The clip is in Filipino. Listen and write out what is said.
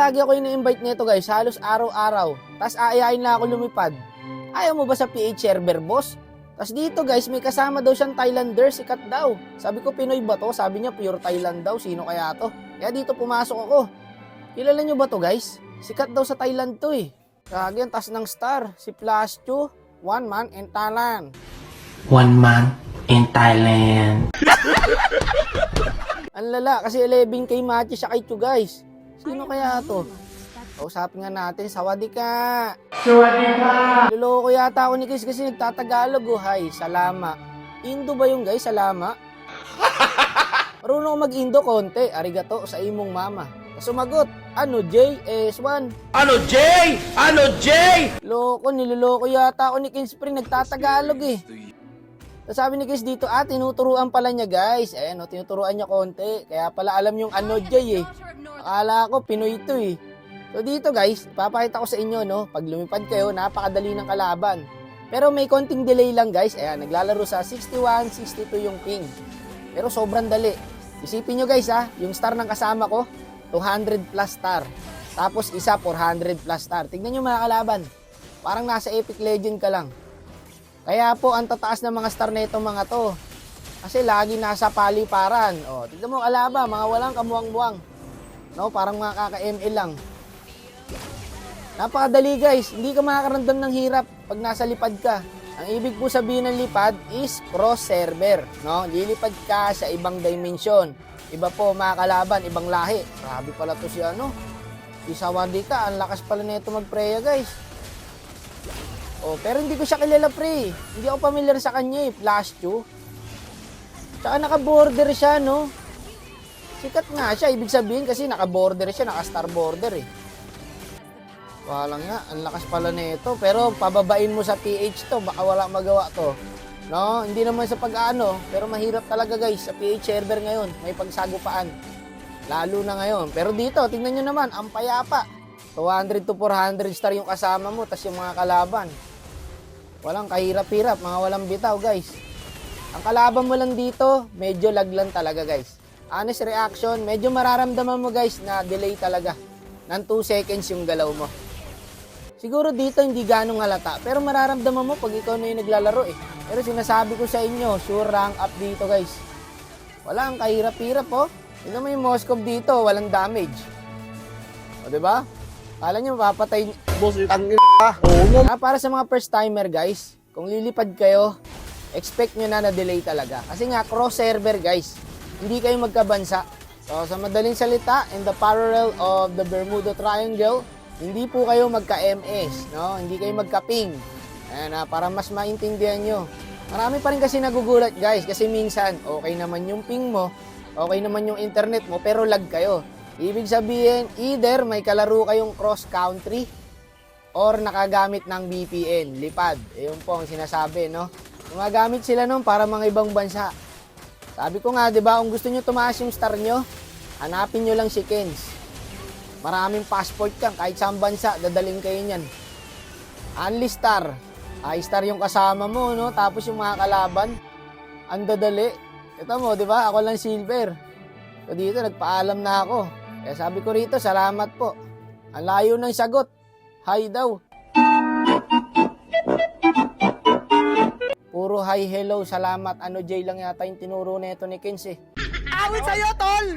lagi ako ini-invite nito guys, halos araw-araw. Tapos aayain na ako lumipad. Ayaw mo ba sa PH server, boss? Tapos dito guys, may kasama daw siyang Thailander, sikat daw. Sabi ko, Pinoy ba to? Sabi niya, pure Thailand daw. Sino kaya to? Kaya dito pumasok ako. Kilala niyo ba to guys? Sikat daw sa Thailand to eh. Kaya ang taas ng star. Si Plascho, one man in Thailand. One man in Thailand. Ang lala, kasi 11k match siya kay Chu guys. Sino kaya to? Kausapin nga natin, sawadika. Sawadika. Luloko yata ako ni Chris kasi nagtatagalog oh. Hay, salama. Indo ba yung guys, salama? Marunong ako mag-Indo konti. Arigato sa imong mama. Sumagot, ano J, S1. Ano J? Ano J? Loko, niloloko yata ako ni Kinspring, nagtatagalog eh. So, sabi ni Chris dito, tinuturuan pala niya guys. Ayan, tinuturuan niya konti. Kaya pala alam yung ano J eh. Akala ko, Pinoy ito eh. So dito guys, papakita ko sa inyo no, pag lumipad kayo, napakadali ng kalaban. Pero may konting delay lang guys. Ayan, naglalaro sa 61, 62 yung ping. Pero sobrang dali. Isipin nyo guys yung star ng kasama ko, 200 plus star. Tapos isa 400 plus star. Tignan nyo mga kalaban. Parang nasa Epic Legend ka lang. Kaya po ang tataas ng mga star na itong mga to. Kasi lagi nasa paliparan. O, tignan mo kalaban, mga walang kamuwang-muwang. No, parang mga kaka-ML lang. Napakadali guys, hindi ka makakaramdam ng hirap pag nasa lipad ka. Ang ibig po sabihin ng lipad is cross server, no? Lilipad ka sa ibang dimension. Iba po mga kalaban, ibang lahi. Grabe pala to si si Sawadika, ang lakas pala nito magpreya guys. Oh, pero hindi ko siya kilala pre. Hindi ako familiar sa kanya Plascho. Tsaka naka-border siya, no? Sikat nga siya, ibig sabihin kasi naka-border siya, naka-star border eh. Walang nga, ang lakas pala nito. Pero pababain mo sa PH to, baka wala magawa to. No, hindi naman sa pag-ano, pero mahirap talaga guys sa PH server ngayon. May pagsagupaan. Lalo na ngayon. Pero dito, tingnan nyo naman, ang payapa. 200 to 400 star yung kasama mo, tas yung mga kalaban. Walang kahirap-hirap, mga walang bitaw guys. Ang kalaban mo lang dito, medyo laglan talaga guys. Honest reaction, medyo mararamdaman mo guys na delay talaga. Ng 2 seconds yung galaw mo. Siguro dito hindi ganong halata, pero mararamdaman mo pag ikaw na yung naglalaro eh. Pero sinasabi ko sa inyo, sure rank up dito guys. Wala ang kahirap-hirap oh. Tingnan mo yung Moskov dito, walang damage. O diba? Kala nyo mapapatay. Boss, tangin ka. Oo nga. Para sa mga first timer guys, kung lilipad kayo, expect nyo na delay talaga. Kasi nga cross server guys, hindi kayo magkabansa. So sa madaling salita, in the parallel of the Bermuda Triangle, hindi po kayo magka-MS, no? Hindi kayo magka-ping. Ayan para mas maintindihan nyo. Marami pa rin kasi nagugulat guys, kasi minsan, okay naman yung ping mo, okay naman yung internet mo, pero lag kayo. Ibig sabihin, either may kalaro kayong cross-country, or nakagamit ng VPN, lipad. Yun po ang sinasabi, no? Gumagamit sila nun para mga ibang bansa. Sabi ko nga, di ba, kung gusto nyo tumaas yung star nyo, hanapin nyo lang si Kens. Maraming passport yan, kahit saan bansa, dadaling kayo niyan. Only star. High star yung kasama mo, no? Tapos yung mga kalaban, ang dadali. Ito mo, di ba? Ako lang silver. So dito, nagpaalam na ako. Kaya sabi ko rito, salamat po. Ang layo ng sagot. Hi daw. Puro hi, hello, salamat. Ano, Jay lang yata yung tinuro nito ni Kens eh. Awit sa'yo, tol!